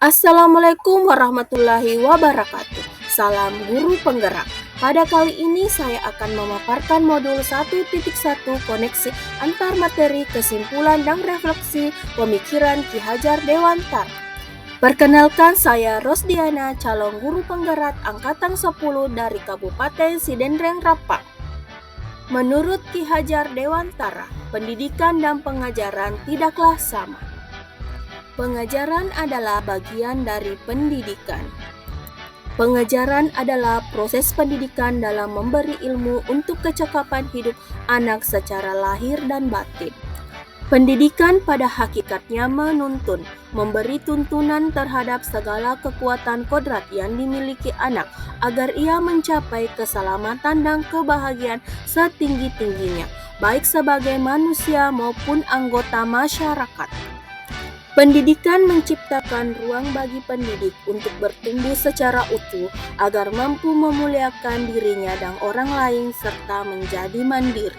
Assalamualaikum warahmatullahi wabarakatuh. Salam guru penggerak. Pada kali ini saya akan memaparkan modul 1.1 koneksi antar materi, kesimpulan dan refleksi pemikiran Ki Hajar Dewantara. Perkenalkan, saya Rosdiana, calon guru penggerak angkatan 10 dari Kabupaten Sidendreng Rapa. Menurut Ki Hajar Dewantara, pendidikan dan pengajaran tidaklah sama. Pengajaran adalah bagian dari pendidikan. Pengajaran adalah proses pendidikan dalam memberi ilmu untuk kecakapan hidup anak secara lahir dan batin. Pendidikan pada hakikatnya menuntun, memberi tuntunan terhadap segala kekuatan kodrat yang dimiliki anak agar ia mencapai keselamatan dan kebahagiaan setinggi-tingginya, baik sebagai manusia maupun anggota masyarakat. Pendidikan menciptakan ruang bagi pendidik untuk bertumbuh secara utuh agar mampu memuliakan dirinya dan orang lain serta menjadi mandiri.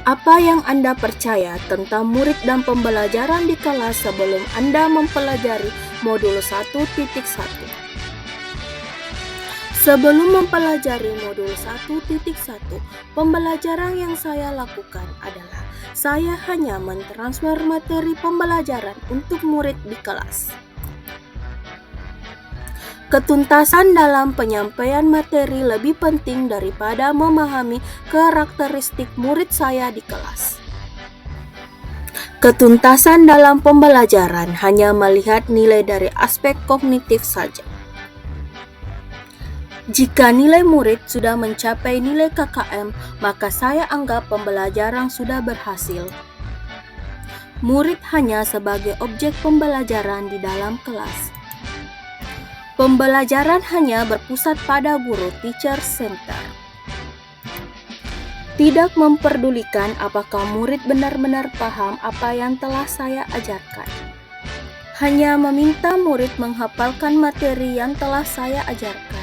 Apa yang Anda percaya tentang murid dan pembelajaran di kelas sebelum Anda mempelajari modul 1.1? Sebelum mempelajari modul 1.1, pembelajaran yang saya lakukan adalah saya hanya mentransfer materi pembelajaran untuk murid di kelas. Ketuntasan dalam penyampaian materi lebih penting daripada memahami karakteristik murid saya di kelas. Ketuntasan dalam pembelajaran hanya melihat nilai dari aspek kognitif saja. Jika nilai murid sudah mencapai nilai KKM, maka saya anggap pembelajaran sudah berhasil. Murid hanya sebagai objek pembelajaran di dalam kelas. Pembelajaran hanya berpusat pada guru, teacher center. Tidak memperdulikan apakah murid benar-benar paham apa yang telah saya ajarkan. Hanya meminta murid menghafalkan materi yang telah saya ajarkan.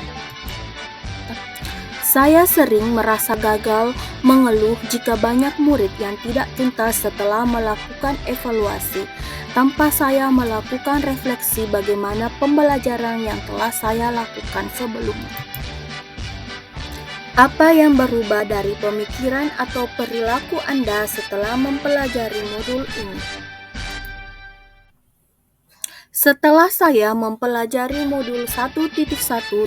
Saya sering merasa gagal mengeluh jika banyak murid yang tidak tuntas setelah melakukan evaluasi, tanpa saya melakukan refleksi bagaimana pembelajaran yang telah saya lakukan sebelumnya. Apa yang berubah dari pemikiran atau perilaku Anda setelah mempelajari modul ini? Setelah saya mempelajari modul 1.1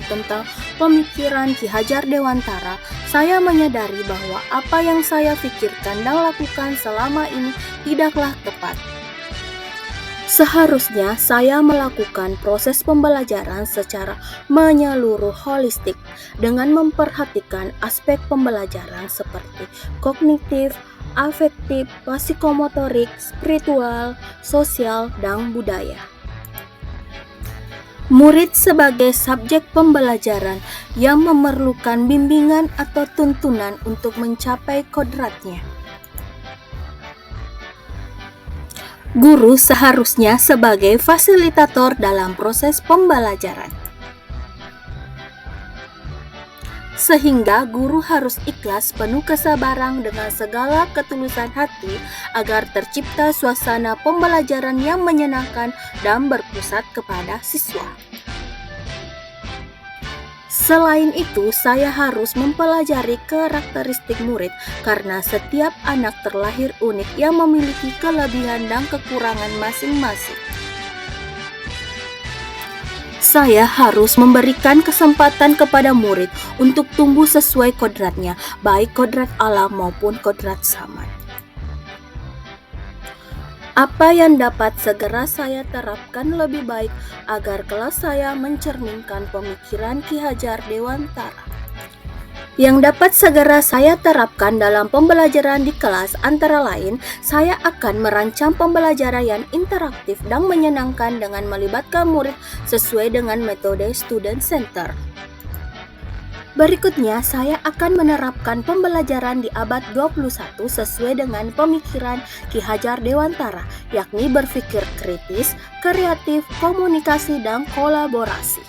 tentang pemikiran Ki Hajar Dewantara, saya menyadari bahwa apa yang saya pikirkan dan lakukan selama ini tidaklah tepat. Seharusnya saya melakukan proses pembelajaran secara menyeluruh holistik dengan memperhatikan aspek pembelajaran seperti kognitif, afektif, psikomotorik, spiritual, sosial, dan budaya. Murid sebagai subjek pembelajaran yang memerlukan bimbingan atau tuntunan untuk mencapai kodratnya. Guru seharusnya sebagai fasilitator dalam proses pembelajaran. Sehingga guru harus ikhlas, penuh kesabaran dengan segala ketulusan hati agar tercipta suasana pembelajaran yang menyenangkan dan berpusat kepada siswa. Selain itu, saya harus mempelajari karakteristik murid karena setiap anak terlahir unik yang memiliki kelebihan dan kekurangan masing-masing. Saya harus memberikan kesempatan kepada murid untuk tumbuh sesuai kodratnya, baik kodrat alam maupun kodrat zaman. Apa yang dapat segera saya terapkan lebih baik agar kelas saya mencerminkan pemikiran Ki Hajar Dewantara? Yang dapat segera saya terapkan dalam pembelajaran di kelas antara lain, saya akan merancang pembelajaran yang interaktif dan menyenangkan dengan melibatkan murid sesuai dengan metode student center. Berikutnya, saya akan menerapkan pembelajaran di abad 21 sesuai dengan pemikiran Ki Hajar Dewantara, yakni berpikir kritis, kreatif, komunikasi, dan kolaborasi.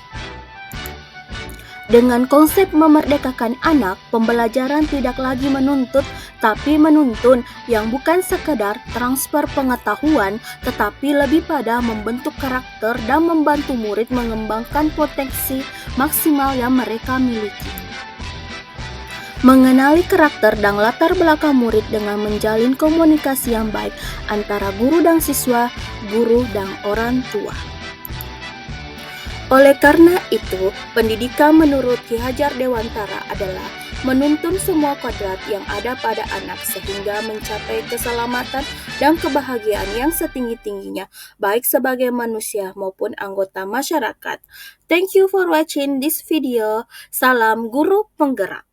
Dengan konsep memerdekakan anak, pembelajaran tidak lagi menuntut tapi menuntun yang bukan sekedar transfer pengetahuan, tetapi lebih pada membentuk karakter dan membantu murid mengembangkan potensi maksimal yang mereka miliki. Mengenali karakter dan latar belakang murid dengan menjalin komunikasi yang baik antara guru dan siswa, guru dan orang tua. Oleh karena itu, pendidikan menurut Ki Hajar Dewantara adalah menuntun semua kodrat yang ada pada anak sehingga mencapai keselamatan dan kebahagiaan yang setinggi-tingginya, baik sebagai manusia maupun anggota masyarakat. Thank you for watching this video. Salam Guru Penggerak.